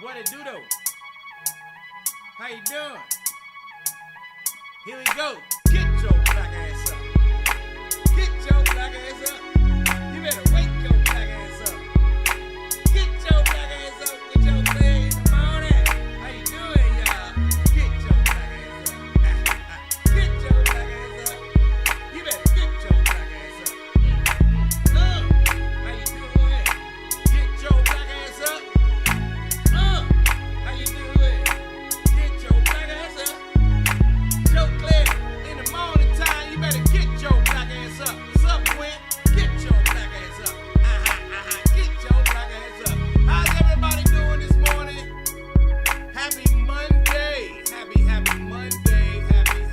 What it do though? How you doing? Here we go. Get your black ass up. Get your black ass up. You better wake your black ass up. Get your black ass up. Get your Clair in the morning. How you doing, y'all? Get your black ass up. Get your black ass up. You better get your black ass up. How you doing? Get your black ass up. How you doing? Get your black ass up. Joe Clair in the morning time. You better get your black ass up. What's up, Gwen? Get your black ass up. Get your black ass up. How's everybody doing this morning? Happy Monday. Happy Monday.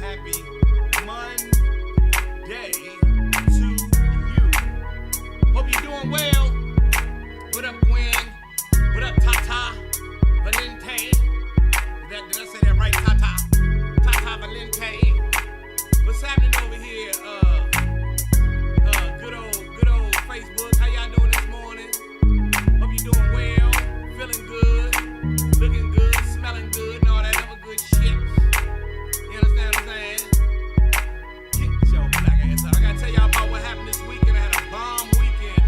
Happy Monday to you. Hope you're doing well. What up, Gwen? What up, Tata? Valente? Did I say that right, Tata? Tata Valente. What's happening over here? Good old Facebook. How y'all doing this morning? Hope you're doing well, feeling good, looking good, smelling good, and all that other good shit. You understand what I'm saying? Get your black ass up. I gotta tell y'all about what happened this weekend. I had a bomb weekend.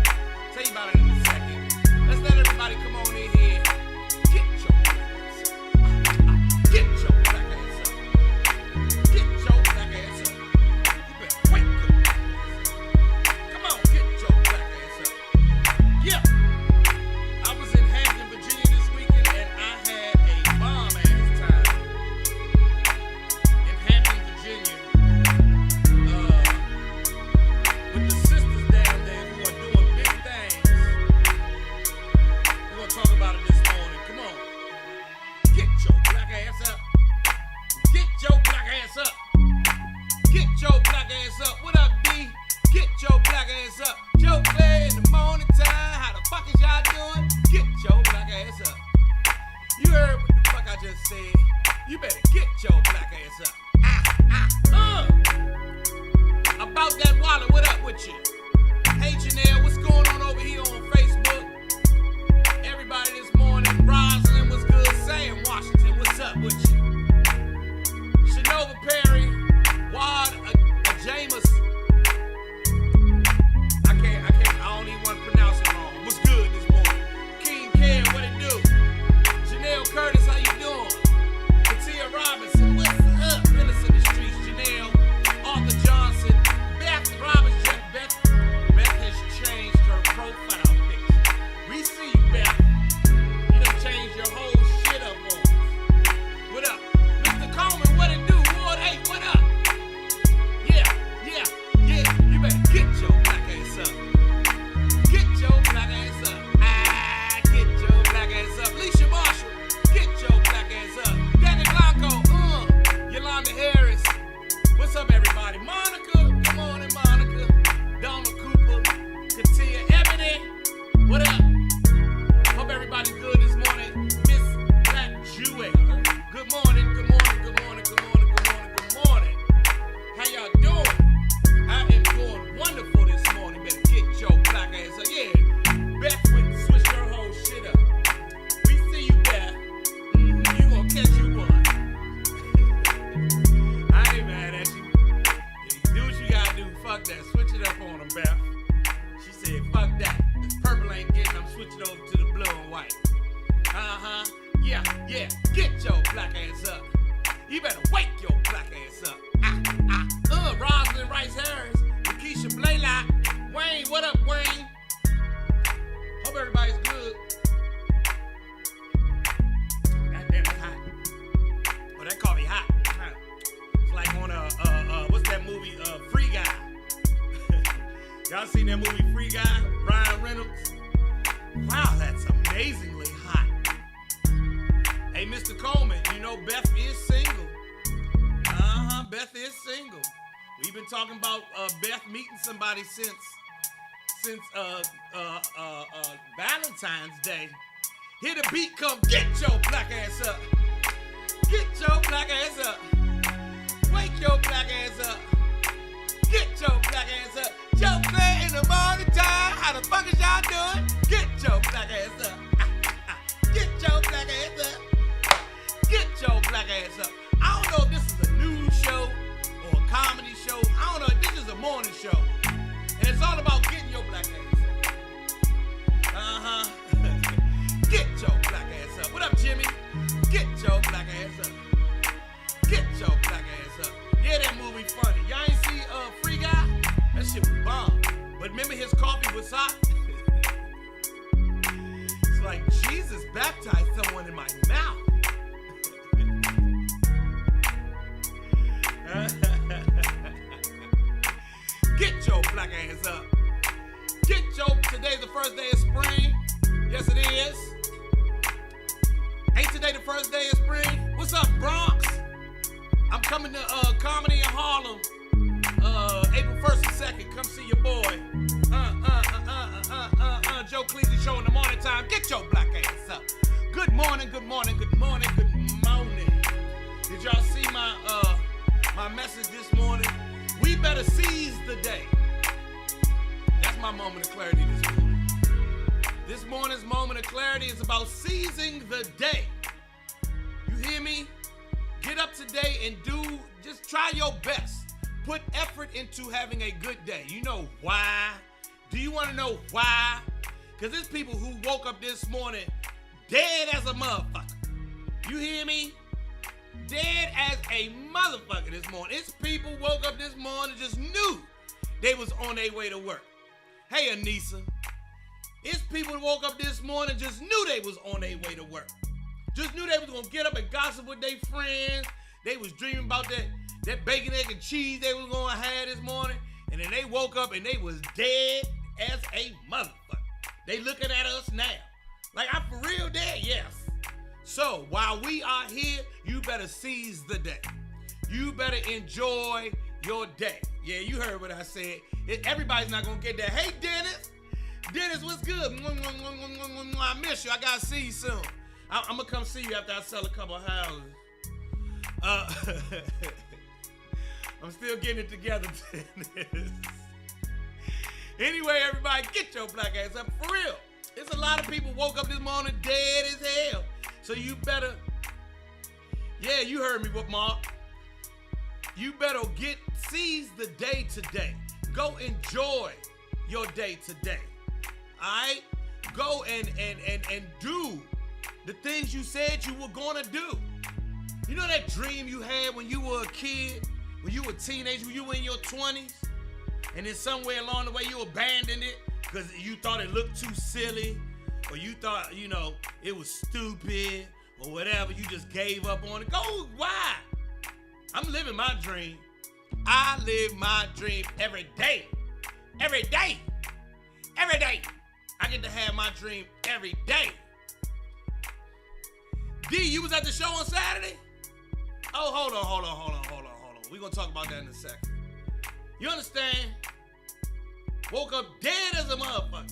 Tell you about it in a second. Let's let everybody come on in here. Get your black ass up. Get your black ass up. Get your black ass up. You better wake your black ass up. Come on, get your black ass up. Yeah. I was in Hampton, Virginia this weekend, and I had a bomb ass time. In Hampton, Virginia. With the sisters down there who are doing big things. We're gonna talk about it this morning. Come on. Get your black ass up. Get your black ass up. Get your black ass up. What up, D? Get your black ass up. Joe Clair in the morning time. How the fuck is y'all doing? Get your black ass up. You heard what the fuck I just said. You better get your black ass up. About that wallet, what up with you? Hey Janelle, what's going on over here on Facebook? Everybody this morning, Roslyn, what's good? Sam Washington, what's up with you? Shanova Perry, Wad James. I don't even want to pronounce it wrong. What's good this morning? King Ken, what it do? Janelle Curtis, how you doing? Katia Robinson, what's up? Phyllis in the streets, Janelle, Arthur Johnson, Beth Robinson. Beth has changed her profile picture. We see you, Beth. You done changed your whole shit up on us. What up? Mr. Coleman, what it do? Ward 8, what up? Yeah. You better get your black ass up. Get your black ass up. Get your black ass up. Leisha Marshall, get your black ass up. Danny Blanco, Yolanda Harris. What's up, everybody? Monica, come on in, Monica. Donald Cooper, Katia Ebony, what up? Hope everybody's good this morning. Miss Black Jewel, good morning. How y'all doing? I am doing wonderful this morning. Better get your black ass up. Yeah, Beth switched her whole shit up. We see you, Beth. You gonna catch you one. I ain't mad at you. Yeah, do what you gotta do. Fuck that. Switch it up on them, Beth. She said, fuck that. This purple ain't getting. I'm switching over to the blue and white. Yeah. Get your black ass up. You better wake your black ass up. Roslyn Rice Harris, Keisha Blaylock, Wayne, what up, Wayne? Hope everybody's good. God damn, it's hot. Oh, that coffee hot. It's like on what's that movie? Free Guy. Y'all seen that movie Free Guy? Ryan Reynolds. Wow, that's amazingly hot. Hey, Mr. Coleman, you know Beth is single. Beth is single. We've been talking about Beth meeting somebody since Valentine's Day. Hear the beat come. Get your black ass up. Get your black ass up. Wake your black ass up. Get your black ass up. Joe Clair in the morning time. How the fuck is y'all doing? Get your black ass up. Get your black ass ass up. I don't know if this is a news show or a comedy show. I don't know. This is a morning show. And it's all about getting your black ass up. Uh-huh. Get your black ass up. What up, Jimmy? Get your black ass up. Get your black ass up. Yeah, that movie funny. Y'all ain't see Free Guy? That shit was bomb. But remember his coffee was hot? It's like Jesus baptized someone in my mouth. Get your black ass up. Today's the first day of spring. Yes, it is. Ain't today the first day of spring? What's up, Bronx? I'm coming to Comedy in Harlem, April 1st and 2nd. Come see your boy. Joe Cleezy show in the morning time. Get your black ass up. Good morning, good morning, good morning, good morning. Did y'all see my message this morning? We better seize the day. That's my moment of clarity this morning. This morning's moment of clarity is about seizing the day. You hear me? Get up today and just try your best. Put effort into having a good day. You know why? Do you want to know why? Because there's people who woke up this morning dead as a motherfucker. You hear me? Dead as a motherfucker this morning. It's people woke up this morning just knew they was on their way to work. Hey, Anissa. It's people that woke up this morning just knew they was on their way to work. Just knew they was going to get up and gossip with their friends. They was dreaming about that bacon, egg, and cheese they was going to have this morning. And then they woke up and they was dead as a motherfucker. They looking at us now. Like, I'm for real dead? Yes. So, while we are here, you better seize the day. You better enjoy your day. Yeah, you heard what I said. Everybody's not going to get that. Hey, Dennis. Dennis, what's good? I miss you. I got to see you soon. I'm going to come see you after I sell a couple of houses. I'm still getting it together, Dennis. Anyway, everybody, get your black ass up. For real. There's a lot of people woke up this morning dead as hell. So you better, yeah, you heard me, what, Mark? You better seize the day today. Go enjoy your day today. All right? Go and do the things you said you were going to do. You know that dream you had when you were a kid, when you were a teenager, when you were in your 20s? And then somewhere along the way you abandoned it because you thought it looked too silly, or you thought, it was stupid, or whatever. You just gave up on it. Go, why? I'm living my dream. I live my dream every day. Every day. Every day. I get to have my dream every day. D, you was at the show on Saturday? Oh, hold on. We're going to talk about that in a second. You understand? Woke up dead as a motherfucker.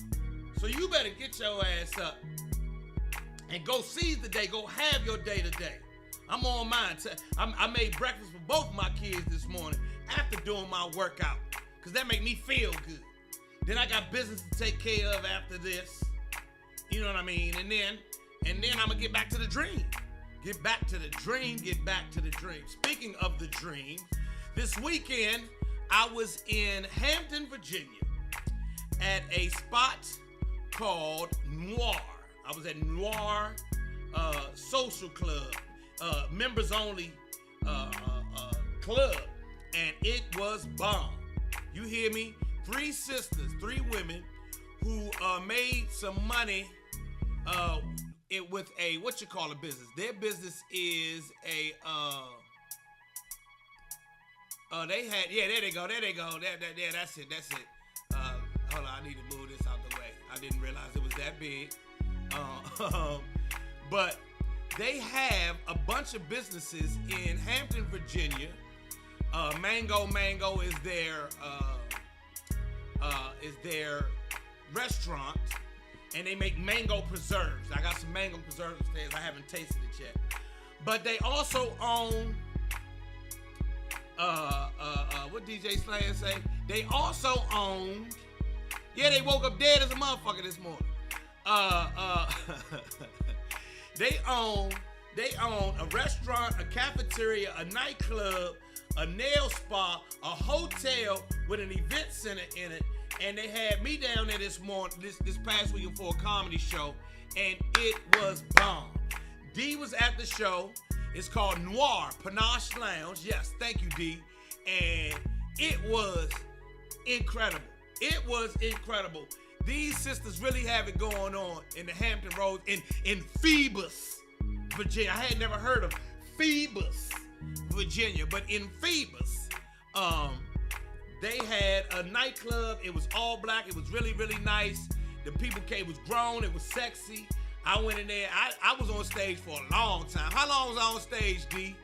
So you better get your ass up and go seize the day. Go have your day today. I'm on mine. I made breakfast for both my kids this morning after doing my workout because that make me feel good. Then I got business to take care of after this. You know what I mean? And then I'm going to get back to the dream. Get back to the dream. Get back to the dream. Speaking of the dream, this weekend I was in Hampton, Virginia at a spot called Noir. I was at Noir Social Club, members only club, and it was bomb. You hear me? 3 sisters, 3 women who made some money with a, business. Their business is a, they had, yeah, there they go. Yeah, that's it. Hold on, I need to move this out the way. I didn't realize it was that big. But they have a bunch of businesses in Hampton, Virginia. Mango is their restaurant, and they make mango preserves. I got some mango preserves upstairs. I haven't tasted it yet. But they also own what DJ Slayer say? They also owned. Yeah, they woke up dead as a motherfucker this morning. They own They own a restaurant, a cafeteria, a nightclub, a nail spa, a hotel with an event center in it. And they had me down there this past weekend for a comedy show, and it was bomb. D was at the show. It's called Noir Panache Lounge. Yes, thank you, D. And it was incredible. It was incredible. These sisters really have it going on in the Hampton Roads in Phoebus, Virginia. I had never heard of Phoebus, Virginia, but in Phoebus, they had a nightclub. It was all black. It was really, really nice. The people came. It was grown. It was sexy. I went in there. I was on stage for a long time. How long was I on stage, D?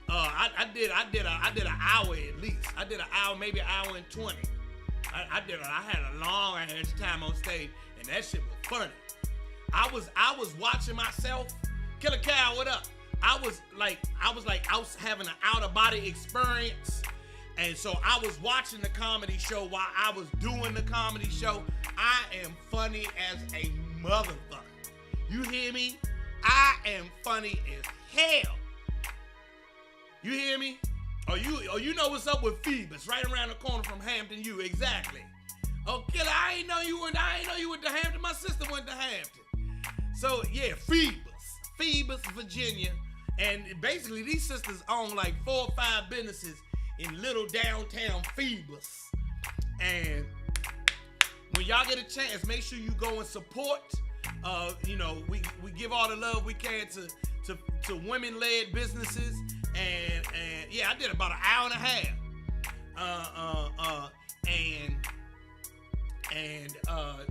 I did an hour at least. I did an hour, maybe an hour and 20. I had a long ass time on stage, and that shit was funny. I was watching myself. Killer Cow, what up? I was like I was having an out of body experience. And so I was watching the comedy show while I was doing the comedy show. I am funny as a motherfucker. You hear me? I am funny as hell. You hear me? Oh, you know what's up with Phoebus, right around the corner from Hampton U, exactly. Oh, killer, I ain't know you went to Hampton. My sister went to Hampton. So yeah, Phoebus, Virginia. And basically these sisters own like 4 or 5 businesses in little downtown Phoebus. And when y'all get a chance, make sure you go and support. We give all the love we can to women-led businesses. And yeah, I did about an hour and a half.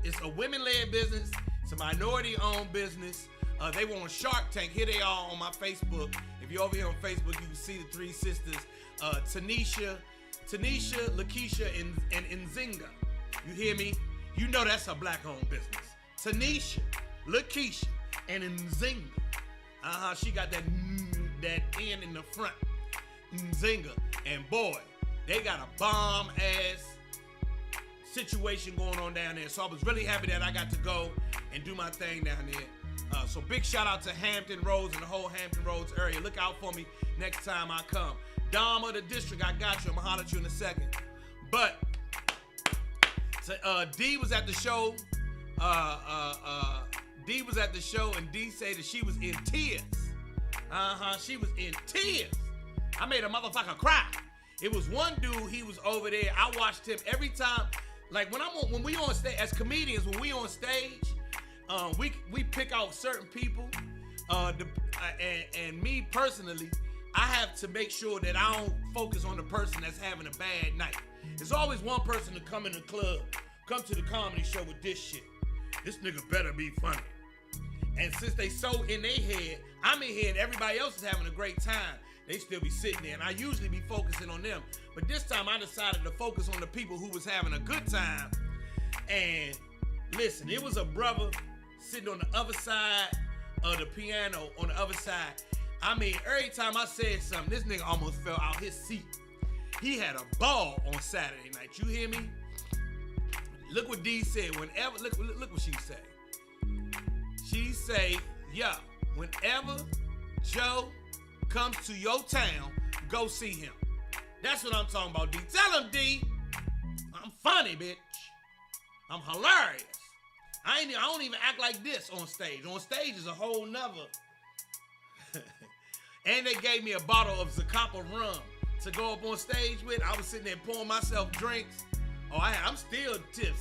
It's a women-led business. It's a minority-owned business. They were on Shark Tank. Here they are on my Facebook. If you're over here on Facebook, you can see the 3 sisters. Tanisha, Lakeisha, and Nzinga. You hear me? You know that's a black-owned business. Tanisha, Lakeisha, and Nzinga. She got that N in the front. Nzinga. And boy, they got a bomb-ass situation going on down there. So I was really happy that I got to go and do my thing down there. So big shout out to Hampton Roads and the whole Hampton Roads area. Look out for me next time I come. Dom of the district, I got you. I'm gonna holler at you in a second. But so, D was at the show. D was at the show, and D said that she was in tears. She was in tears. I made a motherfucker cry. It was one dude. He was over there. I watched him every time. Like when we on stage as comedians, when we on stage, we pick out certain people. And me personally, I have to make sure that I don't focus on the person that's having a bad night. There's always one person to come in the club, come to the comedy show with this shit. This nigga better be funny. And since they so in their head, I'm in here and everybody else is having a great time, they still be sitting there. And I usually be focusing on them. But this time I decided to focus on the people who was having a good time. And listen, it was a brother sitting on the other side of the piano, on the other side. I mean, every time I said something, this nigga almost fell out his seat. He had a ball on Saturday night. You hear me? Look what D said. Whenever, look what she say. She say, yeah, whenever Joe comes to your town, go see him. That's what I'm talking about, D. Tell him, D. I'm funny, bitch. I'm hilarious. I don't even act like this on stage. On stage is a whole nother. And they gave me a bottle of Zacapa rum to go up on stage with. I was sitting there pouring myself drinks. Oh, I'm still tipsy.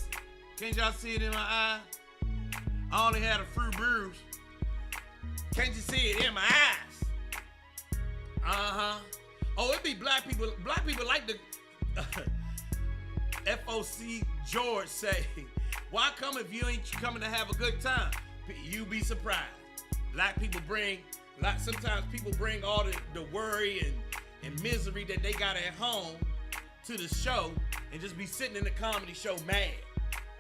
Can't y'all see it in my eye? I only had a few brews. Can't you see it in my eyes? Oh, it be black people. Black people like the FOC George say, why come if you ain't coming to have a good time? You be surprised. Black people sometimes people bring all the worry and misery that they got at home to the show and just be sitting in the comedy show mad.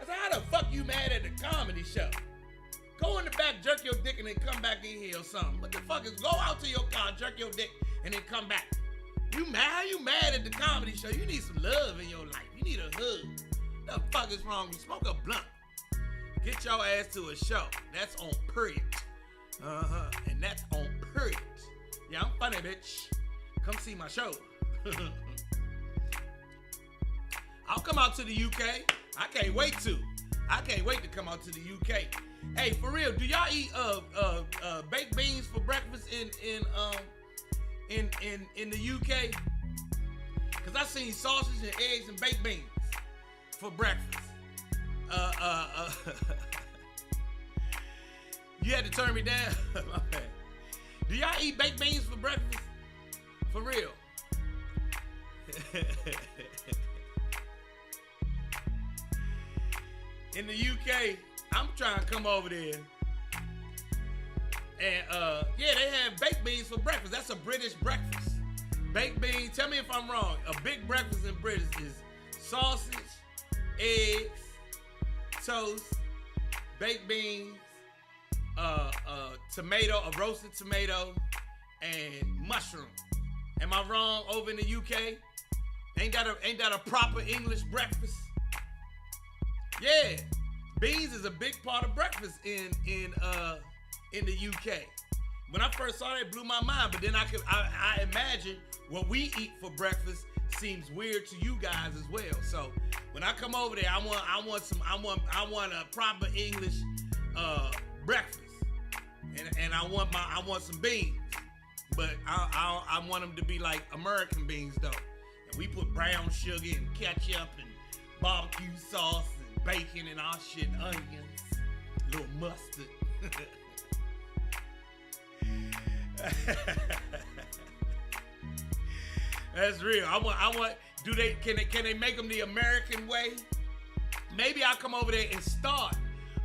I said, how the fuck you mad at the comedy show? Go in the back, jerk your dick, and then come back in here or something. What the fuck is, go out to your car, jerk your dick, and then come back. You mad? How you mad at the comedy show? You need some love in your life. You need a hug. What the fuck is wrong with you? Smoke a blunt. Get your ass to a show. That's on period. And that's on period. money, bitch. Come see my show. I'll come out to the UK. I can't wait to. I can't wait to come out to the UK. Hey, for real, do y'all eat baked beans for breakfast in the UK? Cause I seen sausage and eggs and baked beans for breakfast. You had to turn me down. Do y'all eat baked beans for breakfast? For real? In the UK, I'm trying to come over there. And yeah, they have baked beans for breakfast. That's a British breakfast. Baked beans, tell me if I'm wrong. A big breakfast in British is sausage, eggs, toast, baked beans, tomato, a roasted tomato, and mushroom. Am I wrong over in the UK? Ain't that a proper English breakfast? Yeah, beans is a big part of breakfast in the UK. When I first saw it, it blew my mind. But then I imagine what we eat for breakfast seems weird to you guys as well. So when I come over there, I want a proper English breakfast, and I want some beans, but I want them to be like American beans though. And we put brown sugar and ketchup and barbecue sauce and bacon and all shit, and onions, a little mustard. That's real. I want. Can they make them the American way? Maybe I'll come over there and start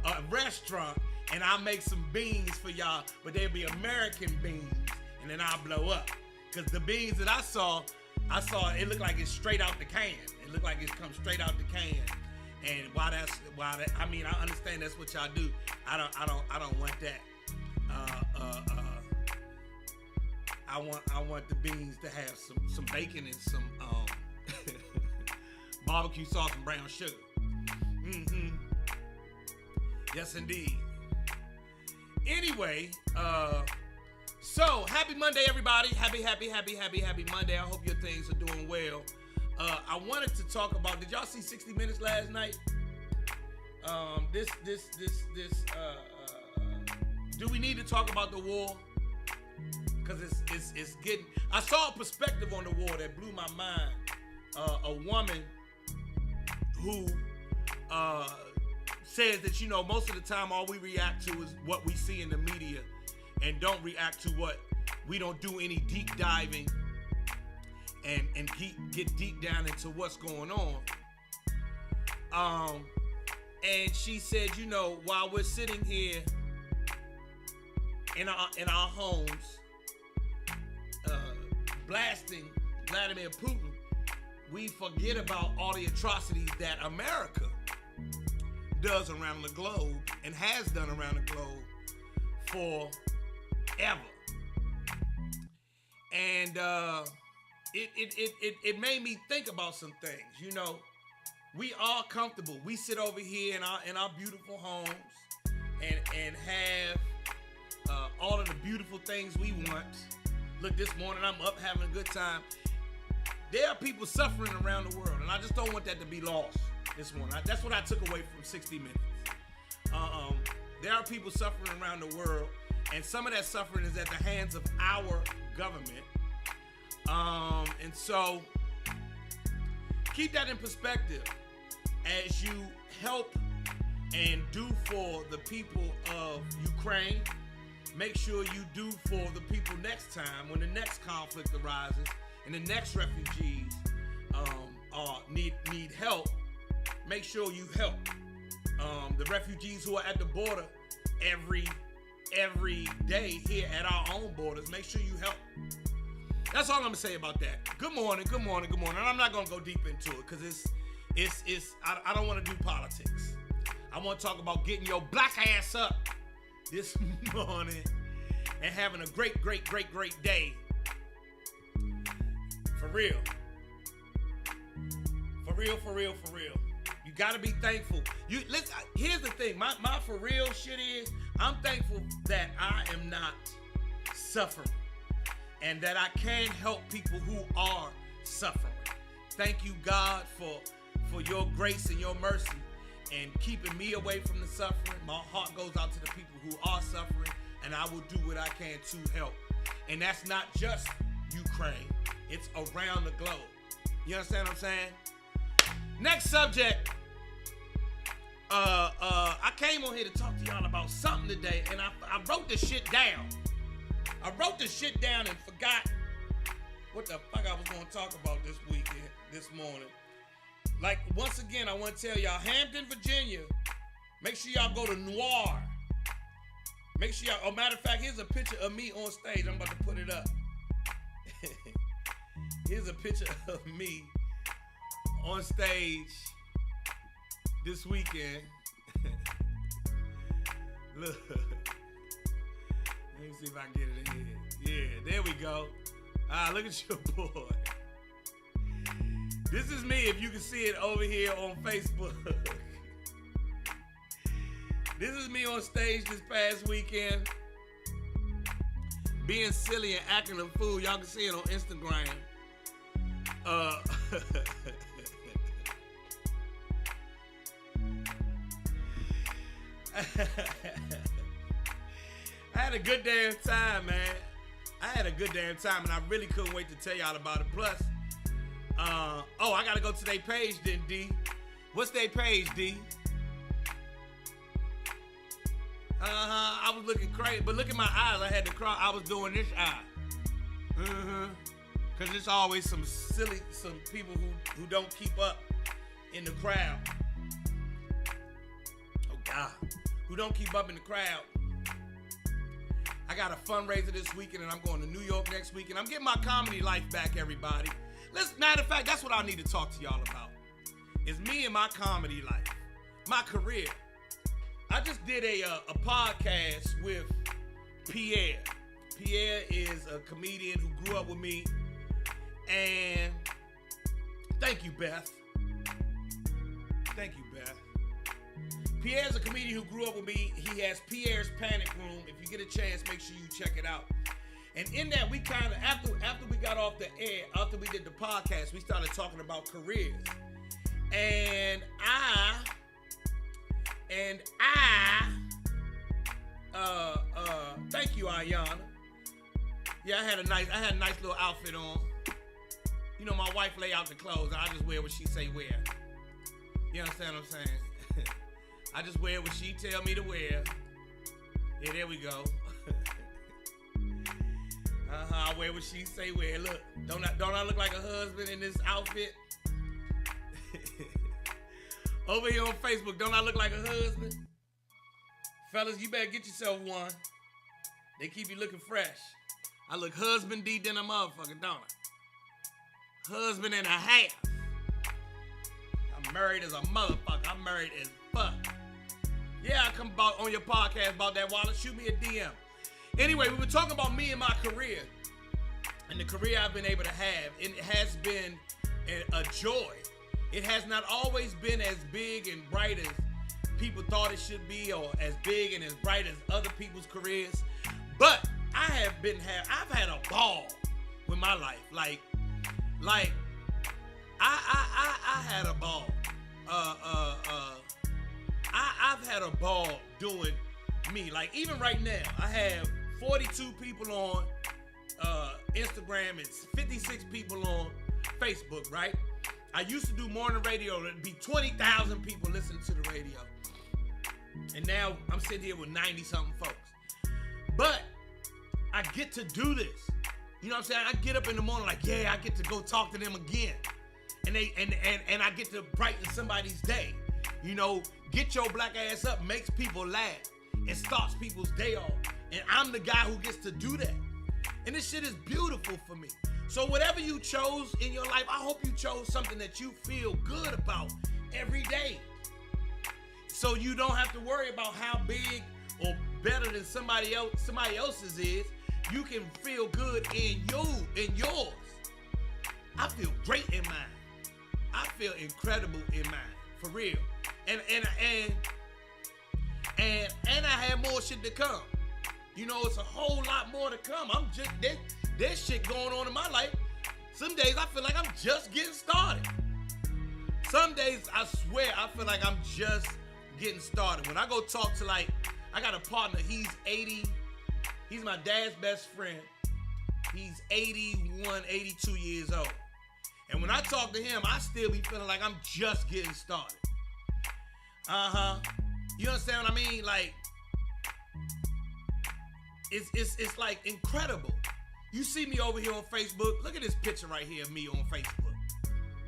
a restaurant, and I'll make some beans for y'all, but they'll be American beans, and then I'll blow up. Cause the beans that I saw it looked like it's straight out the can. It looked like it's come straight out the can. And I mean, I understand that's what y'all do. I don't want that. I want the beans to have some bacon and some barbecue sauce and brown sugar. Mm-hmm. Yes, indeed. Anyway, so happy Monday, everybody. Happy Monday. I hope your things are doing well. I wanted to talk about, did y'all see 60 Minutes last night? Do we need to talk about the war? Because it's getting, I saw a perspective on the war that blew my mind. A woman who says that, you know, most of the time all we react to is what we see in the media and don't react to what, we don't do any deep diving and get deep down into what's going on. And she said, you know, while we're sitting here in our homes, blasting Vladimir Putin, we forget about all the atrocities that America does around the globe and has done around the globe forever. And it made me think about some things. You know, we are comfortable. We sit over here in our beautiful homes and have all of the beautiful things we want. Look, this morning I'm up having a good time. There are people suffering around the world, and I just don't want that to be lost this morning. That's what I took away from 60 Minutes. There are people suffering around the world, and some of that suffering is at the hands of our government. And so keep that in perspective as you help and do for the people of Ukraine. Make sure you do for the people next time when the next conflict arises and the next refugees need help. Make sure you help the refugees who are at the border every day here at our own borders. Make sure you help. That's all I'm gonna say about that. Good morning. And I'm not gonna go deep into it because I don't want to do politics. I want to talk about getting your black ass up this morning and having a great day. For real. You gotta be thankful. Listen, here's the thing. My for real shit is I'm thankful that I am not suffering. and that I can help people who are suffering. Thank you, God, for your grace and your mercy and keeping me away from the suffering. My heart goes out to the people who are suffering, and I will do what I can to help. And that's not just Ukraine. It's around the globe. You understand what I'm saying? Next subject. I came on here to talk to y'all about something today, and I wrote this shit down. I wrote this shit down and forgot what the fuck I was going to talk about this morning. Like, once again, I want to tell y'all, Hampton, Virginia, make sure y'all go to Noir. Make sure y'all, matter of fact, here's a picture of me on stage. I'm about to put it up. Here's a picture of me on stage this weekend. Look. Let me see if I can get it in here. Yeah, there we go. Look at your boy. This is me, if you can see it over here on Facebook. This is me on stage this past weekend, being silly and acting a fool. Y'all can see it on Instagram. I had a good damn time, man. I had a good damn time, and I really couldn't wait to tell y'all about it. Plus, I gotta go to their page then, D. What's their page, D? I was looking crazy, but look at my eyes. I had to cry. I was doing this eye. Cause there's always some people who don't keep up in the crowd. Oh God, who don't keep up in the crowd. I got a fundraiser this weekend, and I'm going to New York next week, and I'm getting my comedy life back, everybody. Matter of fact, that's what I need to talk to y'all about. Is me and my comedy life, my career. I just did a podcast with Pierre. Pierre is a comedian who grew up with me, and thank you, Beth. Thank you, Beth. Pierre's a comedian who grew up with me. He has Pierre's Panic Room. If you get a chance, make sure you check it out. And in that, we kind of, after we got off the air, after we did the podcast, we started talking about careers. And thank you, Ayana. Yeah, I had a nice little outfit on. You know, my wife lay out the clothes. I just wear what she say wear. You understand what I'm saying? I just wear what she tell me to wear. Yeah, there we go. I wear what she say wear. Look, don't I look like a husband in this outfit? Over here on Facebook, don't I look like a husband? Fellas, you better get yourself one. They keep you looking fresh. I look husband-y than a motherfucker, don't I? Husband and a half. I'm married as a motherfucker. I'm married as fuck. Yeah, I come on your podcast about that, Wallace. Shoot me a DM. Anyway, we were talking about me and my career. And the career I've been able to have. It has been a joy. It has not always been as big and bright as people thought it should be, or as big and as bright as other people's careers. But I've had a ball with my life. Like I had a ball. I've had a ball doing me. Like, even right now, I have 42 people on Instagram and 56 people on Facebook, right? I used to do morning radio. There'd be 20,000 people listening to the radio. And now I'm sitting here with 90-something folks. But I get to do this. You know what I'm saying? I get up in the morning like, yeah, I get to go talk to them again. And I get to brighten somebody's day. You know, get your black ass up, makes people laugh, and starts people's day off. And I'm the guy who gets to do that. And this shit is beautiful for me. So whatever you chose in your life, I hope you chose something that you feel good about every day. So you don't have to worry about how big or better than somebody else's is. You can feel good in yours. I feel great in mine. I feel incredible in mine, for real. And I have more shit to come. You know, it's a whole lot more to come. there's shit going on in my life. Some days I feel like I'm just getting started. Some days I swear I feel like I'm just getting started. When I go talk to I got a partner, he's 80, he's my dad's best friend. He's 81, 82 years old. And when I talk to him, I still be feeling like I'm just getting started. You understand what I mean? Like, it's like incredible. You see me over here on Facebook. Look at this picture right here of me on Facebook.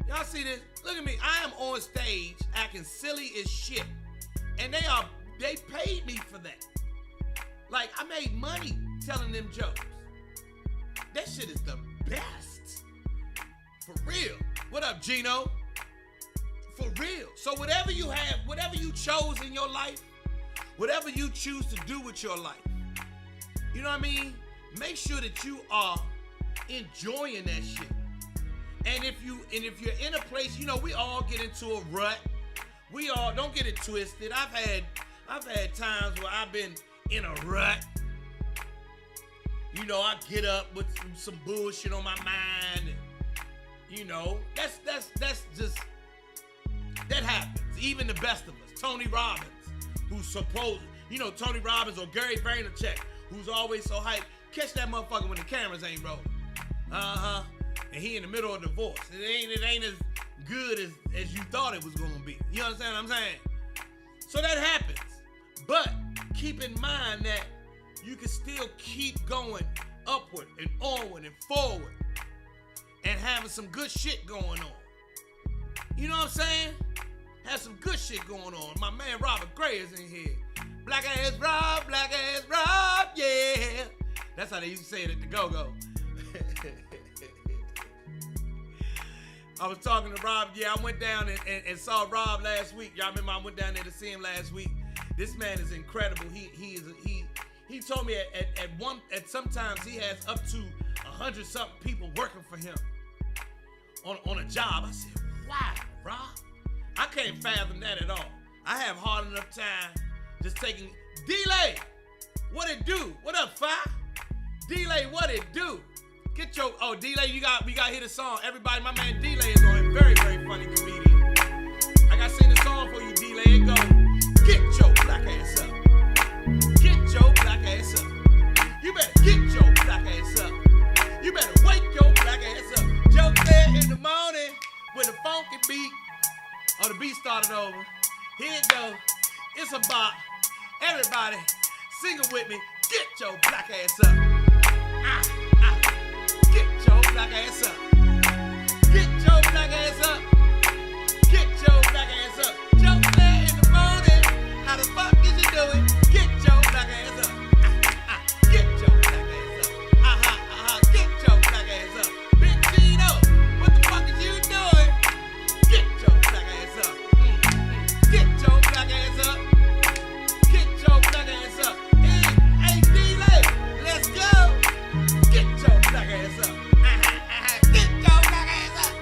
Y'all see this? Look at me. I am on stage acting silly as shit. And they paid me for that. Like, I made money telling them jokes. That shit is the best. For real. What up, Gino? For real. So whatever you have, whatever you chose in your life, whatever you choose to do with your life, you know what I mean? Make sure that you are enjoying that shit. And if you're in a place, you know, we all get into a rut. We all, don't get it twisted. I've had times where I've been in a rut. You know, I get up with some bullshit on my mind. And, you know, that's just, that happens. Even the best of us. Tony Robbins, who's supposed, you know, Tony Robbins or Gary Vaynerchuk, who's always so hyped. Catch that motherfucker when the cameras ain't rolling. And he in the middle of divorce. It ain't as good as you thought it was gonna be. You understand what I'm saying? So that happens. But keep in mind that you can still keep going upward and onward and forward and having some good shit going on. You know what I'm saying? Have some good shit going on. My man Robert Gray is in here. Black ass Rob, yeah. That's how they used to say it at the Go-Go. I was talking to Rob. Yeah, I went down and saw Rob last week. Y'all remember I went down there to see him last week. This man is incredible. He told me at sometimes he has up to 100-something people working for him on a job. I said, wow, Rob. I can't fathom that at all. I have hard enough time just taking D-Lay. What it do? What up, Fi? D-Lay, what it do? Get your, D-Lay, we got to hear the song. Everybody, my man D-Lay is on. Very, very funny comedian. I got to sing the song for you, D-Lay. It go, get your black ass up. Get your black ass up. You better get your black ass up. You better wake your black ass up. Joe Clair in the morning with a funky beat. Oh, the beat started over. Here it go. It's a bop. Everybody, sing it with me. Get your black ass up. Get your black ass up. Get your black ass up. Get your black ass up. Joe Clair in the morning. How the fuck is you doing? Get your black ass up. Get your black ass up. Get your black ass up. Big Gino, what the fuck is you doing? Get your black ass up. Get your black ass up. Get your black ass up. Hey, D-Lay, let's go. Get your black ass up. Get your black ass up.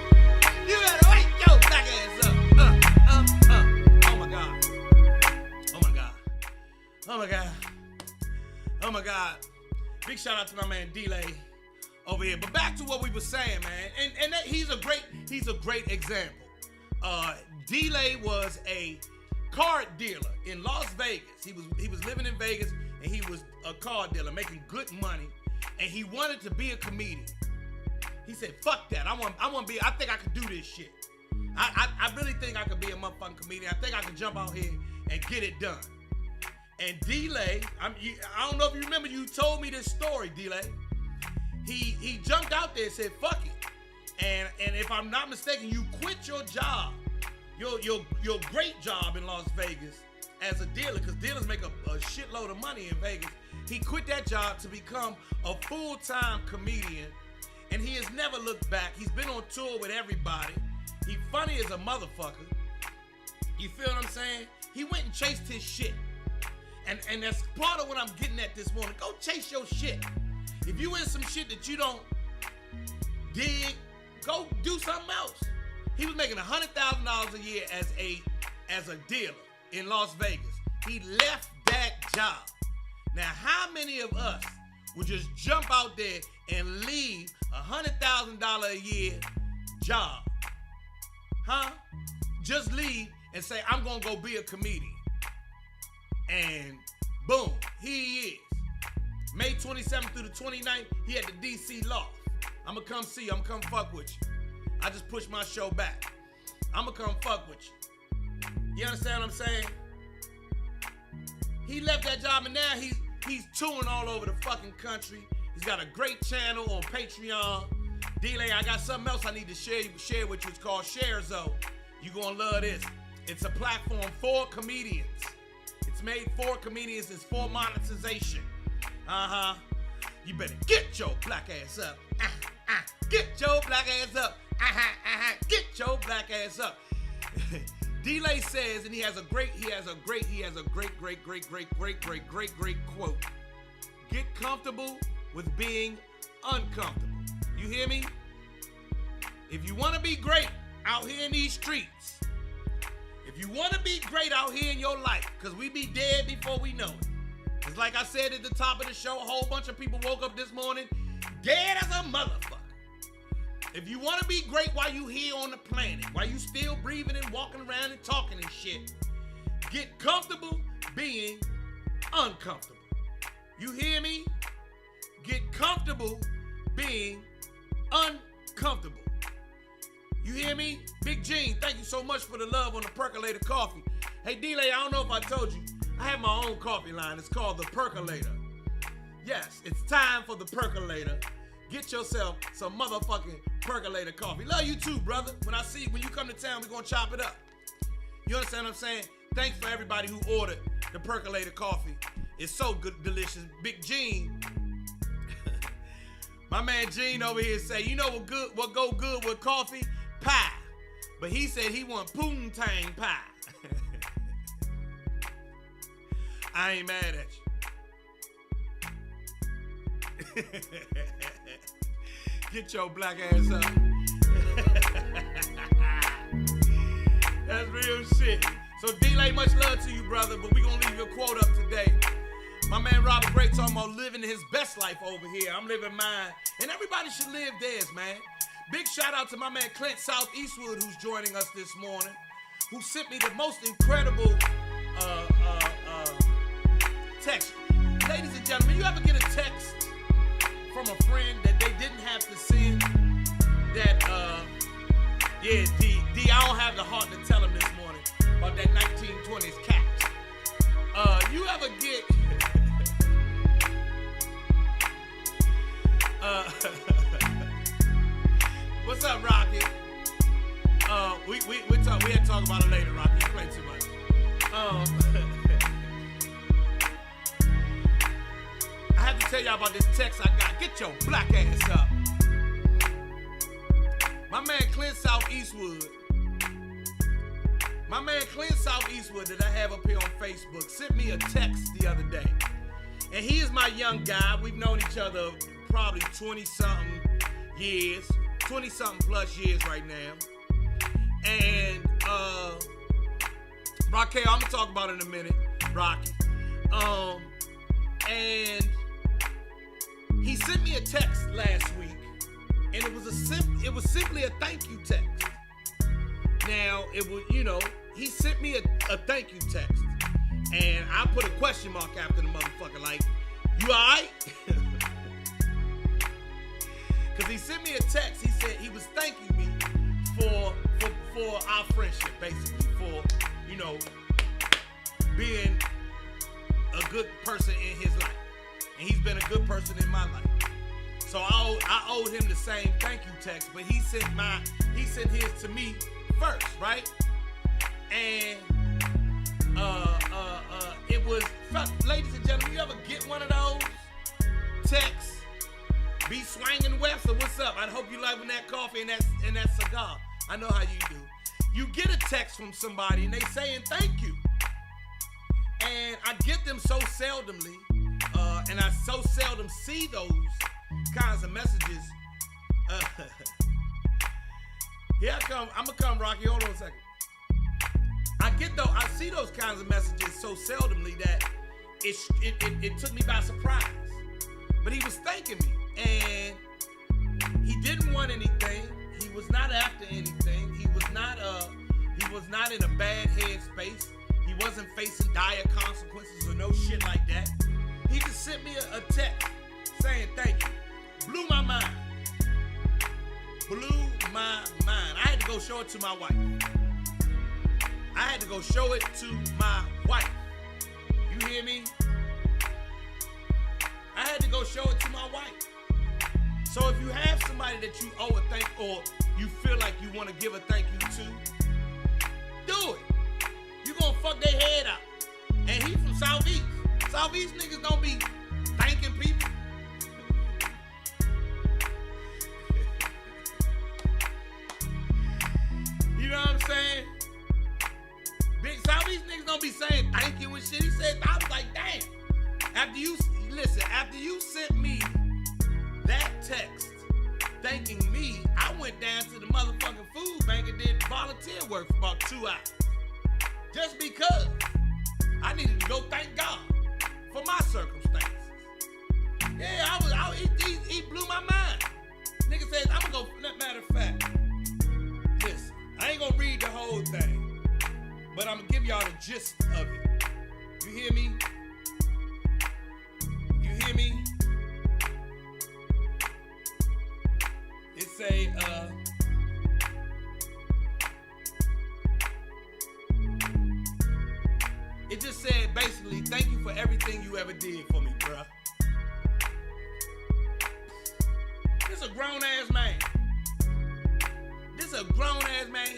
You better wake your black ass up. Oh my God. Oh my God. Oh my God. Oh my God. Big shout out to my man D-Lay over here. But back to what we were saying, man. And that, he's a great example. D-Lay was a card dealer in Las Vegas. He was living in Vegas and he was a card dealer making good money. And he wanted to be a comedian. He said, fuck that. I think I could do this shit. I really think I could be a motherfucking comedian. I think I could jump out here and get it done. And D-Lay, I don't know if you remember, you told me this story, D-Lay. He jumped out there and said, fuck it. And if I'm not mistaken, you quit your job, your great job in Las Vegas as a dealer, because dealers make a shitload of money in Vegas. He quit that job to become a full-time comedian, and he has never looked back. He's been on tour with everybody. He funny as a motherfucker. You feel what I'm saying? He went and chased his shit. And that's part of what I'm getting at this morning. Go chase your shit. If you in some shit that you don't dig, go do something else. He was making $100,000 a year as a dealer in Las Vegas. He left that job. Now, how many of us would just jump out there and leave $100,000 a year job? Huh? Just leave and say, I'm going to go be a comedian. And boom, here he is. May 27th through the 29th, he at the DC loft. I'm going to come see you. I'm going to come fuck with you. I just pushed my show back. I'm going to come fuck with you. You understand what I'm saying? He left that job and now he's touring all over the fucking country. He's got a great channel on Patreon. D-Lay, I got something else I need to share with you. It's called ShareZo. You gonna love this. It's a platform for comedians. It's made for comedians. It's for monetization. You better get your black ass up. Get your black ass up. Get your black ass up. D-Lay says, and he has a great quote. Get comfortable with being uncomfortable. You hear me? If you want to be great out here in these streets, if you want to be great out here in your life, because we be dead before we know it. Because like I said at the top of the show, a whole bunch of people woke up this morning dead as a motherfucker. If you want to be great while you here on the planet, while you still breathing and walking around and talking and shit, get comfortable being uncomfortable. You hear me? Get comfortable being uncomfortable. You hear me? Big Gene, thank you so much for the love on the Percolator coffee. Hey, D-Lay, I don't know if I told you, I have my own coffee line. It's called the Percolator. Yes, it's time for the Percolator. Get yourself some motherfucking Percolator coffee. Love you too, brother. When you come to town, we're gonna chop it up. You understand what I'm saying? Thanks for everybody who ordered the Percolator coffee. It's so good, delicious. Big Gene. My man Gene over here say, you know what go good with coffee? Pie. But he said he want poontang pie. I ain't mad at you. Get your black ass up. That's real shit. So D-Lay, much love to you, brother, but we gonna leave your quote up today. My man Robert Gray talking about living his best life over here. I'm living mine. And everybody should live theirs, man. Big shout out to my man Clint South Eastwood, who's joining us this morning, who sent me the most incredible text. Ladies and gentlemen, you ever get a text from a friend that they didn't have to send? That, yeah, D, I don't have the heart to tell him this morning about that 1920s Cats. You ever get... what's up, Rocky? We had to talk about it later, Rocky. You play too much. I have to tell y'all about this text I got. Get your black ass up. My man Clint South Eastwood. My man Clint South Eastwood that I have up here on Facebook sent me a text the other day. And he is my young guy. We've known each other probably 20-something years. 20-something plus years right now. And, Rocky, I'm gonna talk about it in a minute, Rocky. And he sent me a text last week, and it was simply a thank you text. Now, it was, he sent me a thank you text, and I put a question mark after the motherfucker, like, you alright? Because he sent me a text. He said he was thanking me for our friendship, basically, for, being a good person in his life. And he's been a good person in my life. So I owed him the same thank you text, but he sent his to me first, right? And it was, ladies and gentlemen, you ever get one of those texts? Be swanging west, or what's up? I hope you liking that coffee and that cigar. I know how you do. You get a text from somebody and they saying thank you. And I get them so seldomly, and I so seldom see those kinds of messages. Here I come. I'm gonna come, Rocky. Hold on a second. I see those kinds of messages so seldomly that it took me by surprise. But he was thanking me, and he didn't want anything. He was not after anything. He was not in a bad headspace. He wasn't facing dire consequences or no shit like that. He just sent me a text saying thank you. Blew my mind. Blew my mind. I had to go show it to my wife. You hear me? I had to go show it to my wife. So if you have somebody that you owe a thank or you feel like you want to give a thank you to, do it. You gonna fuck their head out. And he from Southeast. Southeast niggas don't be thanking people. You know what I'm saying? Big Southeast niggas don't be saying thank you and shit. He said, I was like, damn. After you sent me that text thanking me, I went down to the motherfucking food bank and did volunteer work for about 2 hours. Just because I needed to go thank God for my circumstances. Yeah, he blew my mind. Nigga says, I'm gonna go, matter of fact, listen, I ain't gonna read the whole thing, but I'm gonna give y'all the gist of it. You hear me? You hear me? It's it just said basically, thank you for everything you ever did for me, bruh. This a grown ass man.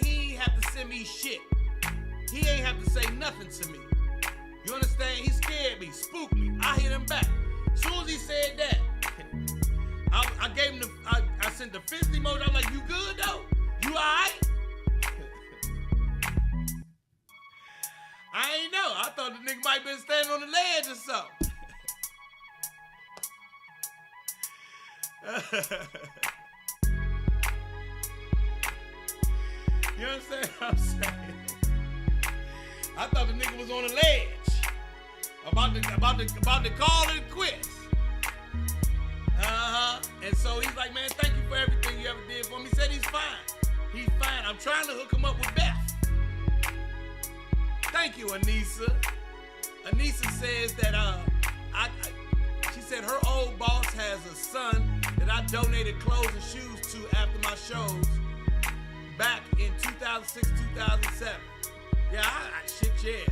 He ain't have to send me shit. He ain't have to say nothing to me. You understand? He scared me, spooked me. I hit him back. As soon as he said that, I gave him I sent the fist emoji. I'm like, you good though? You alright? I ain't know. I thought the nigga might been standing on the ledge or something. You understand what I'm saying? I thought the nigga was on the ledge. About to call it quits. And so he's like, man, thank you for everything you ever did for me. He said he's fine. He's fine. I'm trying to hook him up with Beth. Thank you, Anissa. Anissa says that she said her old boss has a son that I donated clothes and shoes to after my shows back in 2006, 2007. Yeah, yeah.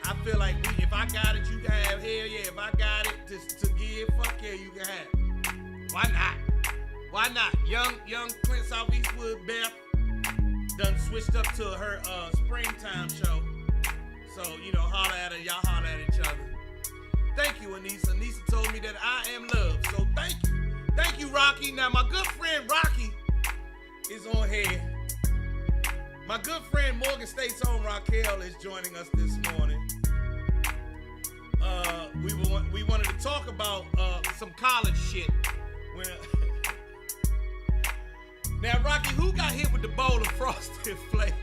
I feel like if I got it, you can have. Hell yeah, if I got it to give, fuck yeah, you can have it. Why not? Why not? Young Clint Southeastwood Beth done switched up to her springtime show. So, you know, holler at her, y'all holler at each other. Thank you, Anissa. Anissa told me that I am loved. So thank you. Thank you, Rocky. Now, my good friend Rocky is on here. My good friend Morgan State's own Raquel is joining us this morning. We wanted to talk about some college shit. Now, Rocky, who got hit with the bowl of Frosted Flakes?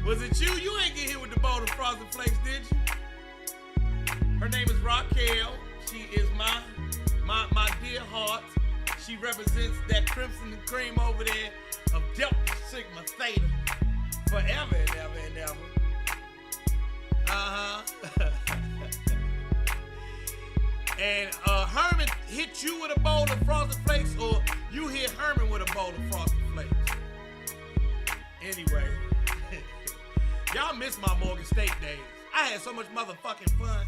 Was it you? You ain't get hit with the bowl of Frosted Flakes, did you? Her name is Raquel. She is my dear heart. She represents that crimson and cream over there of Delta Sigma Theta forever and ever and ever. And Herman hit you with a bowl of Frosted Flakes, or you hit Herman with a bowl of Frosted Flakes. Anyway, y'all miss my Morgan State days. I had so much motherfucking fun.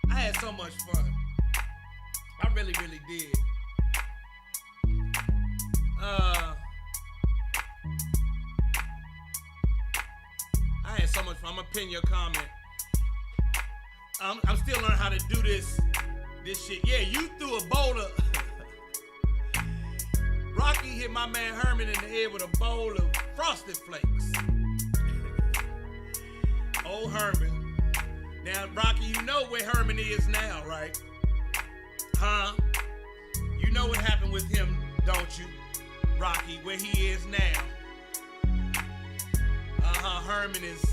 I had so much fun. I really, really did. I had so much fun. I'm gonna pin your comment. I'm still learning how to do this shit. Yeah, you threw a bowl of... Rocky hit my man Herman in the head with a bowl of Frosted Flakes. Oh, Herman. Now, Rocky, you know where Herman is now, right? Huh? You know what happened with him, don't you? Rocky, where he is now. Herman is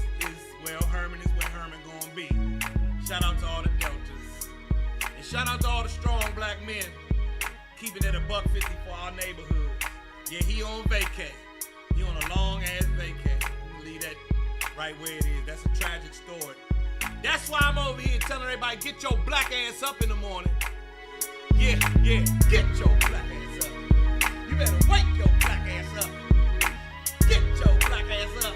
where Herman environment gonna be. Shout out to all the Deltas. And shout out to all the strong black men keeping it $1.50 for our neighborhood. Yeah, he on vacay. He on a long ass vacay. Leave that right where it is. That's a tragic story. That's why I'm over here telling everybody, get your black ass up in the morning. Yeah, get your black ass up. You better wake your black ass up. Get your black ass up.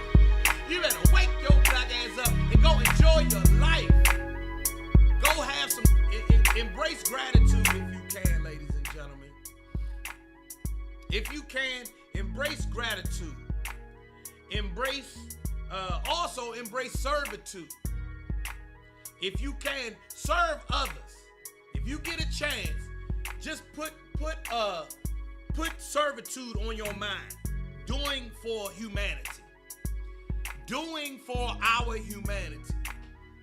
You better wake your black ass up and go enjoy your life. Go have some, embrace gratitude if you can, ladies and gentlemen. If you can, embrace gratitude. Also embrace servitude. If you can, serve others. If you get a chance, just put servitude on your mind. Doing for humanity. Doing for our humanity.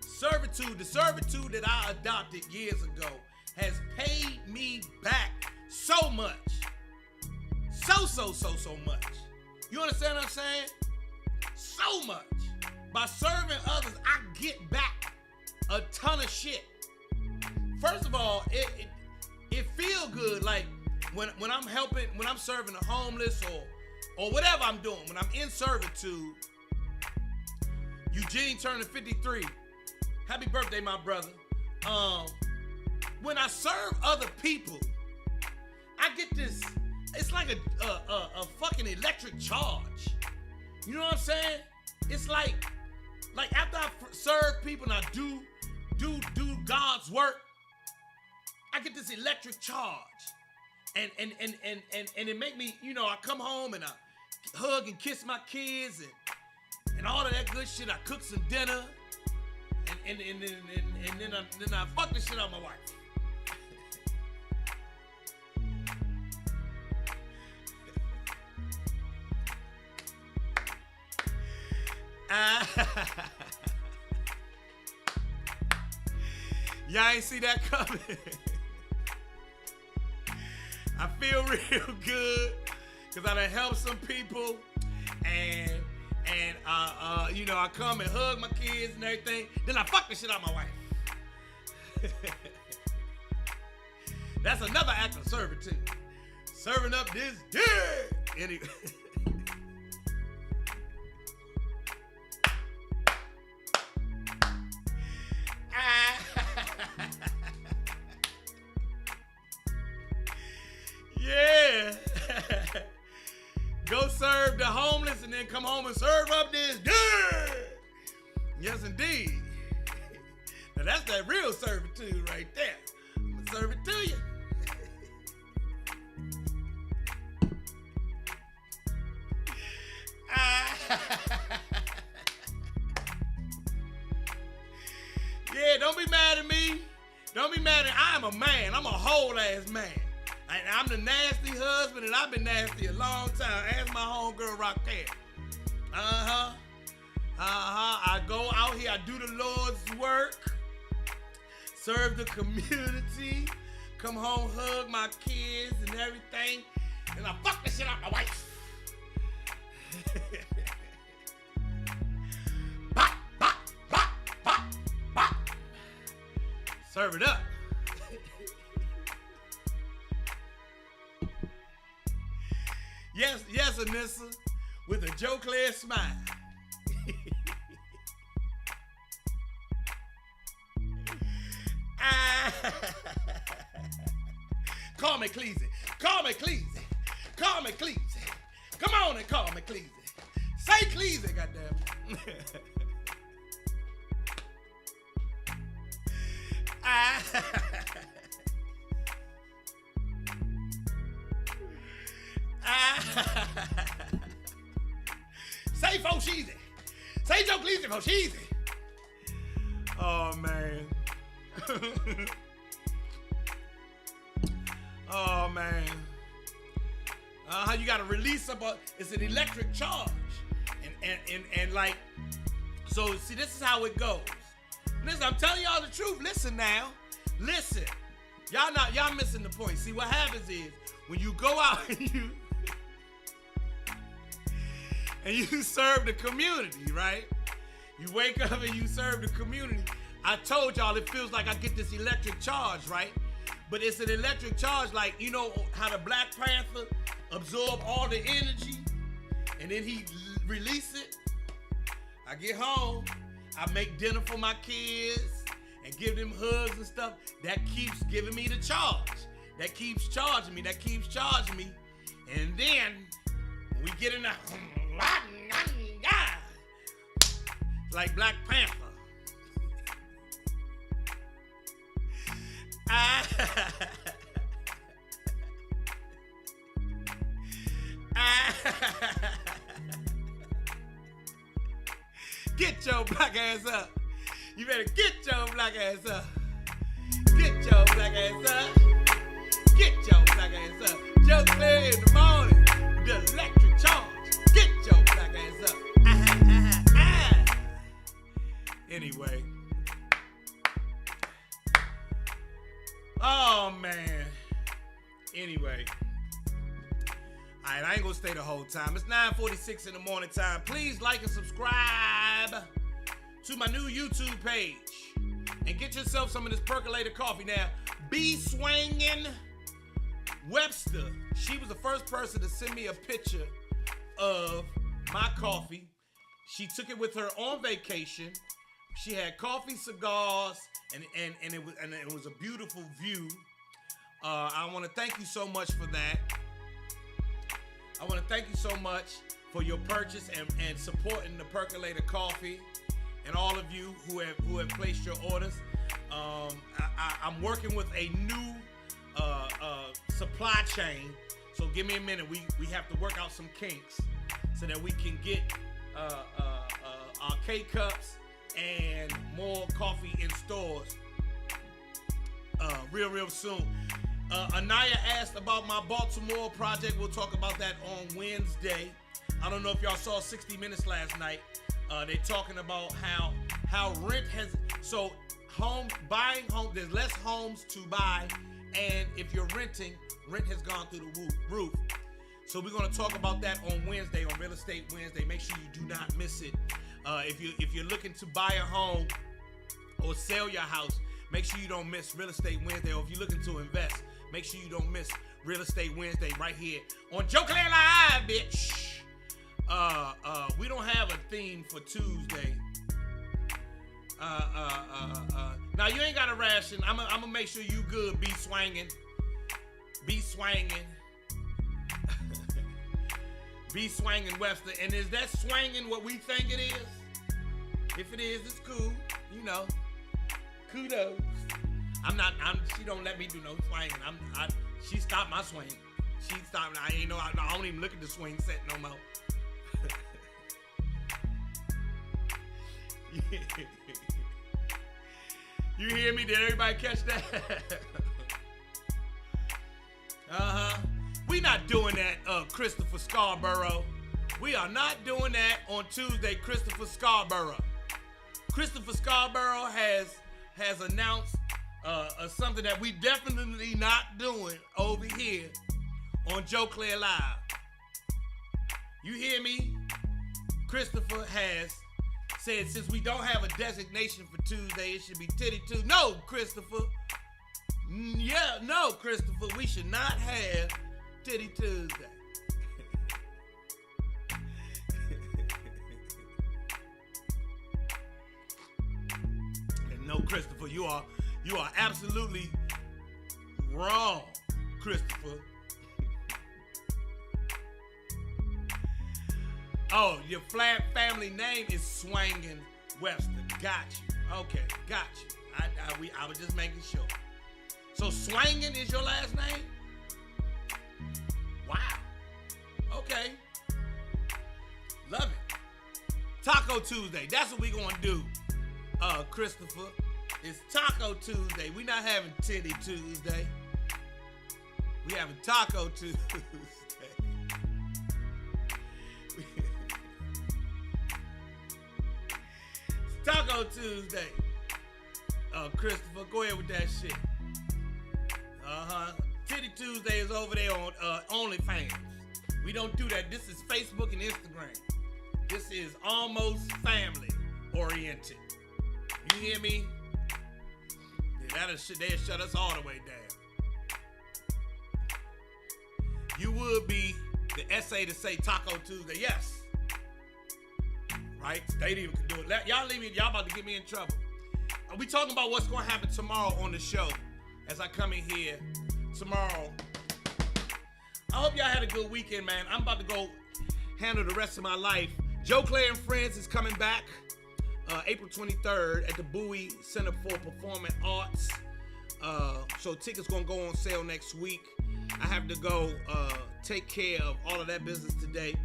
Servitude, the servitude that I adopted years ago has paid me back so much. So much. You understand what I'm saying? So much. By serving others, I get back a ton of shit. First of all, it feel good, like when I'm helping, when I'm serving the homeless or whatever I'm doing, when I'm in servitude. Eugene turning 53. Happy birthday, my brother. When I serve other people, I get this, it's like a fucking electric charge. You know what I'm saying? It's like after I serve people and I do God's work, I get this electric charge. And it make me, you know, I come home and I hug and kiss my kids and all of that good shit. I cook some dinner and then I fuck the shit out of my wife. Y'all ain't see that coming. I feel real good because I done helped some people and you know, I come and hug my kids and everything. Then I fuck the shit out of my wife. That's another act of servitude. Serving up this dick. Anyway. Yeah. Go serve the homeless and then come home and serve up this dick. Yes, indeed. Now that's that real servitude right there. I'm gonna serve it to you. Yeah, don't be mad at me. Don't be mad at me. I'm a man. I'm a whole ass man. I'm the nasty husband, and I've been nasty a long time. Ask my homegirl Raquel. I go out here, I do the Lord's work, serve the community, come home, hug my kids and everything, and I fuck the shit out my wife. Bop, bop, bop, bop, bop. Serve it up. Yes, Anissa, with a Joe Clair smile. Call me Cleezy. Call me Cleezy. Call me Cleezy. Come on and call me Cleezy. Say Cleezy, goddammit. Say Fosheezy. Say Joe Cleezy Fosheezy. Oh, man. Oh, man. How you gotta release it's an electric charge. And like, so see, this is how it goes. Listen, I'm telling y'all the truth. Listen now. Listen. Y'all missing the point. See, what happens is when you go out and you serve the community, right? You wake up and you serve the community. I told y'all it feels like I get this electric charge, right? But it's an electric charge like, you know how the Black Panther absorb all the energy and then he release it? I get home, I make dinner for my kids and give them hugs and stuff. That keeps giving me the charge. That keeps charging me. And then when we get in the like Black Panther. Get your black ass up. You better get your black ass up. Get your black ass up. Get your black ass up. Just Clair in the morning. The electric charge. Get your black ass up. Anyway. Oh, man. Anyway. All right, I ain't gonna stay the whole time. It's 9:46 in the morning time. Please like and subscribe to my new YouTube page. And get yourself some of this percolated coffee. Now, B. Swangin' Webster. She was the first person to send me a picture of my coffee. She took it with her on vacation. She had coffee, cigars, and it was a beautiful view. I want to thank you so much for that. I want to thank you so much for your purchase and supporting the percolated coffee, and all of you who have placed your orders. I'm working with a new supply chain, so give me a minute. We have to work out some kinks so that we can get our K-Cups and more coffee in stores real soon. Anaya asked about my Baltimore project. We'll talk about that on Wednesday. I don't know if y'all saw 60 Minutes last night. They talking about how rent has, so buying home, there's less homes to buy, and if you're renting, rent has gone through the roof. So we're going to talk about that on Wednesday, on Real Estate Wednesday. Make sure you do not miss it. If you're looking to buy a home or sell your house, make sure you don't miss Real Estate Wednesday. Or if you're looking to invest, make sure you don't miss Real Estate Wednesday right here on Joe Clair Live, bitch. We don't have a theme for Tuesday. Now you ain't got a ration. I'm gonna make sure you good. Be swanging. Be swanging Webster. And is that swanging what we think it is? If it is, it's cool. You know, kudos. She don't let me do no swinging. She stopped my swing. She stopped. I don't even look at the swing set no more. You hear me? Did everybody catch that? We not doing that, Christopher Scarborough. We are not doing that on Tuesday, Christopher Scarborough. Christopher Scarborough has announced something that we definitely not doing over here on Joe Clair Live. You hear me? Christopher has said since we don't have a designation for Tuesday, it should be Titty Tuesday. No, Christopher. No, Christopher. We should not have Titty Tuesday. And no, Christopher, you are absolutely wrong, Christopher. Oh, your family name is Swangin' Webster. Got you. Okay, got you. I was just making sure. So Swangin' is your last name? Wow. Okay. Love it. Taco Tuesday. That's what we gonna do, Christopher. It's Taco Tuesday. We not having Titty Tuesday. We having Taco Tuesday. Taco Tuesday. Christopher, go ahead with that shit. Titty Tuesday is over there on OnlyFans. We don't do that. This is Facebook and Instagram. This is almost family. oriented. You hear me? Yeah, they'll shut us all the way down. You would be the essay to say Taco Tuesday. Yes. Right? State even can do it. Y'all leave me. Y'all about to get me in trouble. Are we talking about what's going to happen tomorrow on the show as I come in here tomorrow? I hope y'all had a good weekend, man. I'm about to go handle the rest of my life. Joe Clair and Friends is coming back April 23rd at the Bowie Center for Performing Arts. So tickets going to go on sale next week. I have to go take care of all of that business today.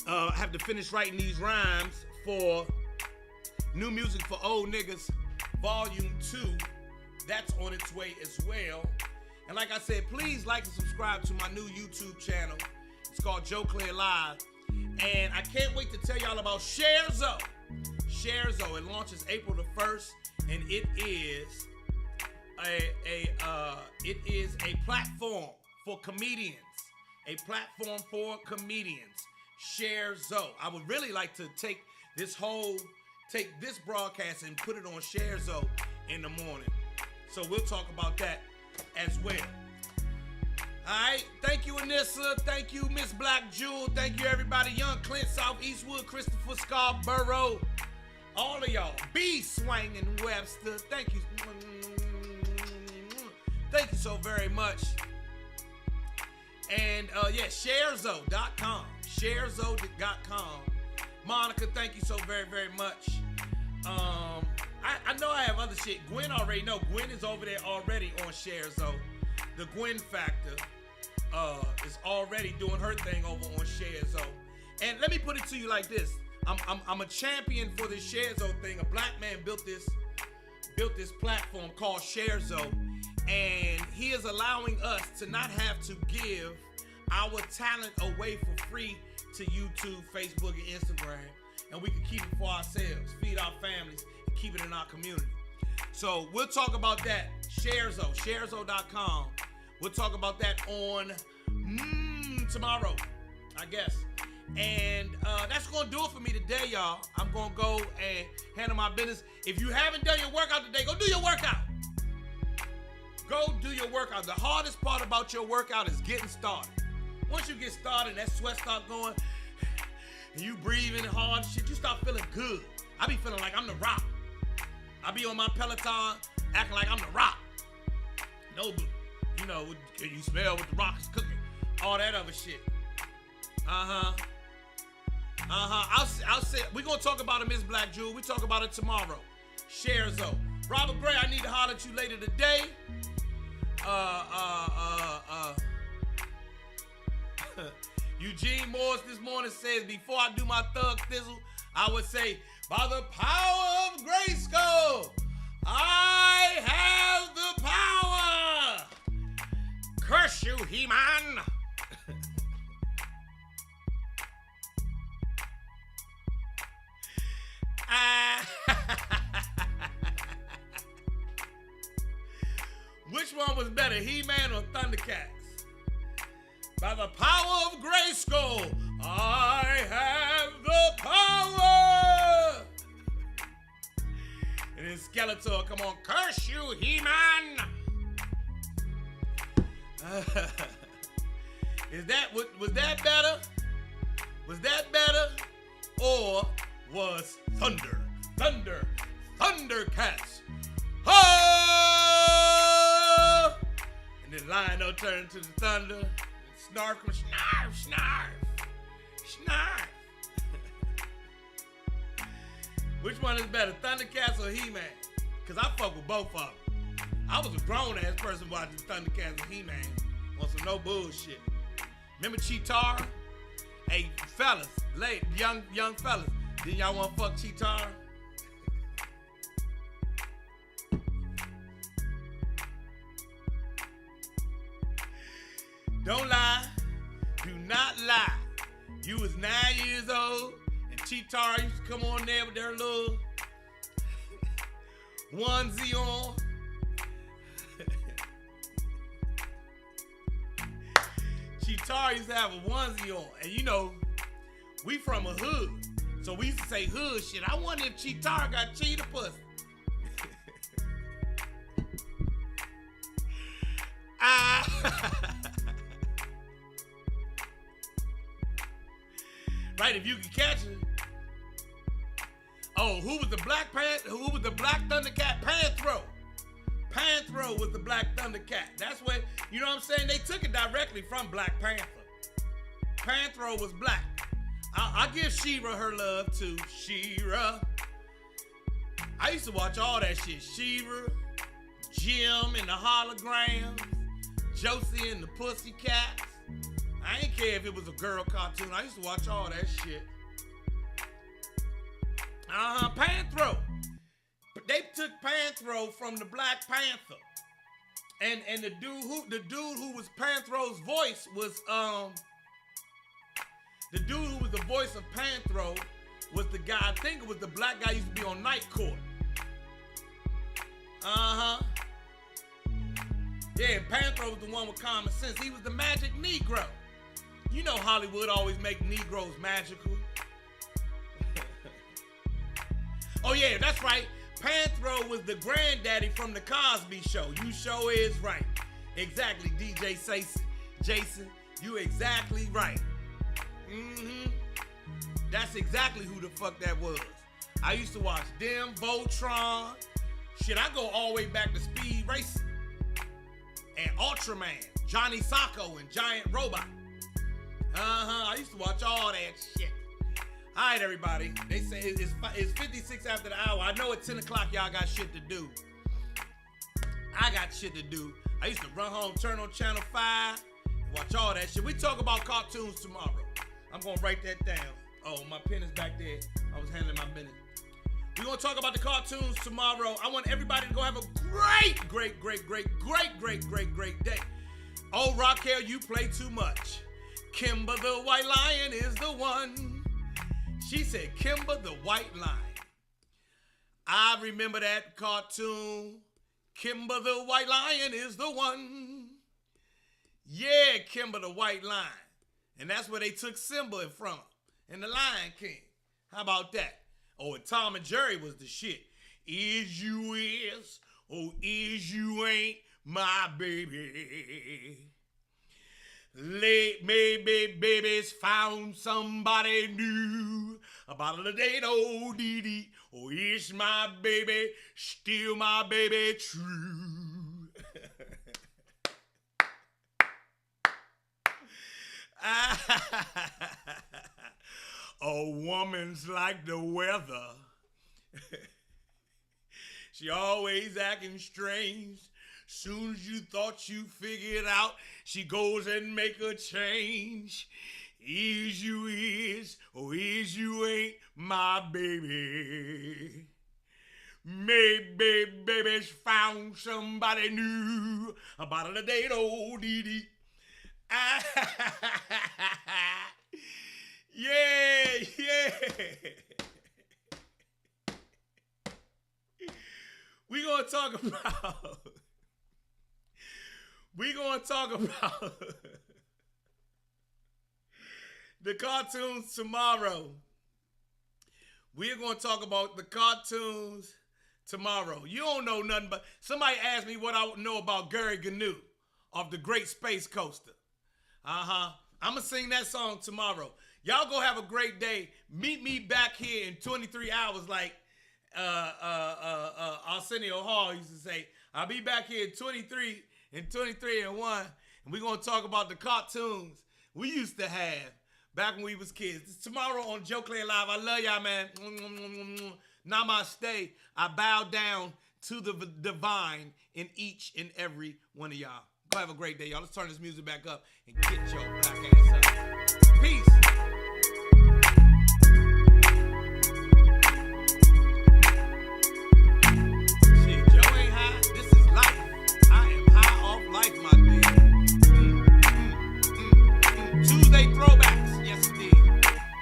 I have to finish writing these rhymes for New Music for Old Niggas Volume 2. That's on its way as well. And like I said, please like and subscribe to my new YouTube channel. It's called Joe Clair Live. And I can't wait to tell y'all about ShareZo. ShareZo, it launches April the 1st, and it is a platform for comedians. A platform for comedians. ShareZo. I would really like to take this broadcast and put it on ShareZo in the morning. So we'll talk about that as well. Alright, thank you, Anissa. Thank you, Miss Black Jewel. Thank you, everybody. Young Clint, South Eastwood, Christopher Scarborough. All of y'all. B. Swang and Webster. Thank you. Thank you so very much. And ShareZo.com. ShareZo.com. Monica, thank you so very, very much. I know I have other shit. Gwen already know. Gwen is over there already on ShareZo. The Gwen Factor is already doing her thing over on ShareZo. And let me put it to you like this. I'm a champion for this ShareZo thing. A black man built this platform called ShareZo, and he is allowing us to not have to give our talent away for free to YouTube, Facebook, and Instagram, and we can keep it for ourselves, feed our families, and keep it in our community. So we'll talk about that. ShareZo, ShareZo.com. We'll talk about that on tomorrow, I guess. And that's going to do it for me today, y'all. I'm going to go and handle my business. If you haven't done your workout today, go do your workout. Go do your workout. The hardest part about your workout is getting started. Once you get started, that sweat start going, and you breathing hard and shit, you start feeling good. I be feeling like I'm the Rock. I be on my Peloton acting like I'm the Rock. No, but you know, can you smell what the Rock is cooking? All that other shit. I'll say we're gonna talk about it, Miss Black Jewel. We talk about it tomorrow. ShareZo. Robert Gray, I need to holler at you later today. Eugene Morris this morning says, before I do my thug thizzle, I would say, by the power of Grayskull, I have the power. Curse you, He-Man. Which one was better, He-Man or Thundercats? By the power of Grayskull, I have the power. And then Skeletor, come on, curse you, He-Man. Was that better? Was that better? Or was Thundercats? Oh! And then Lion-O turned into the thunder. And Snarf, snarf, snarf, snarf. Which one is better, Thundercats or He-Man? Because I fuck with both of them. I was a grown-ass person watching Thundercats and He-Man on some no bullshit. Remember Cheetara? Hey, fellas, young fellas, didn't y'all want to fuck Cheetara? Don't lie. Do not lie. You was 9 years old, and Cheetara used to come on there with their little onesie on. Cheetara used to have a onesie on, and you know, we from a hood, so So we used to say hood shit. I wonder if Cheetara got cheetah pussy. Right, if you can catch it. Oh, who was the Black Thundercat? Panthro. Panthro was the Black Thundercat. That's what, you know what I'm saying? They took it directly from Black Panther. Panthro was black. I give She-Ra her love too. She-Ra. I used to watch all that shit. She-Ra, Jim and the holograms, Josie and the Pussycats. I ain't care if it was a girl cartoon. I used to watch all that shit. Panthro. They took Panthro from the Black Panther. And the dude who was Panthro's voice was the dude who was the voice of Panthro was the guy, I think it was the black guy who used to be on Night Court. Yeah, Panthro was the one with common sense. He was the magic Negro. You know Hollywood always make Negroes magical. Oh yeah, that's right. Panthro was the granddaddy from the Cosby Show. You sure is right. Exactly, DJ Jason. You exactly right. That's exactly who the fuck that was. I used to watch them, Voltron. Shit, I go all the way back to Speed Racing. And Ultraman, Johnny Sacco and Giant Robot. I used to watch all that shit. All right, everybody. They say it's 56 after the hour. I know at 10 o'clock y'all got shit to do. I got shit to do. I used to run home, turn on Channel 5, and watch all that shit. We talk about cartoons tomorrow. I'm going to write that down. Oh, my pen is back there. I was handling my business. We're going to talk about the cartoons tomorrow. I want everybody to go have a great day. Oh, Raquel, you play too much. Kimber the White Lion is the one. She said, Kimber the White Lion. I remember that cartoon. Kimber the White Lion is the one. Yeah, Kimber the White Lion. And that's where they took Simba from. And the Lion King. How about that? Oh, and Tom and Jerry was the shit. Is you is, or is you ain't my baby. Late maybe babies found somebody new. A bottle of date, old Dee. Oh, is my baby still my baby true? A woman's like the weather. She always acting strange. Soon as you thought you figured out, she goes and make a change. Is you is, or is you ain't my baby. Maybe baby's found somebody new. A bottle of date, old Dee. Yeah. We're going to talk about the cartoons tomorrow. We're going to talk about the cartoons tomorrow. You don't know nothing, but somebody asked me what I know about Gary Gnu of the Great Space Coaster. I'm going to sing that song tomorrow. Y'all go have a great day. Meet me back here in 23 hours like Arsenio Hall used to say. I'll be back here in 23 and 1, and we're going to talk about the cartoons we used to have back when we was kids. It's tomorrow on Joe Clair Live. I love y'all, man. Namaste. I bow down to the divine in each and every one of y'all. Go have a great day, y'all. Let's turn this music back up and get your black ass up. Peace.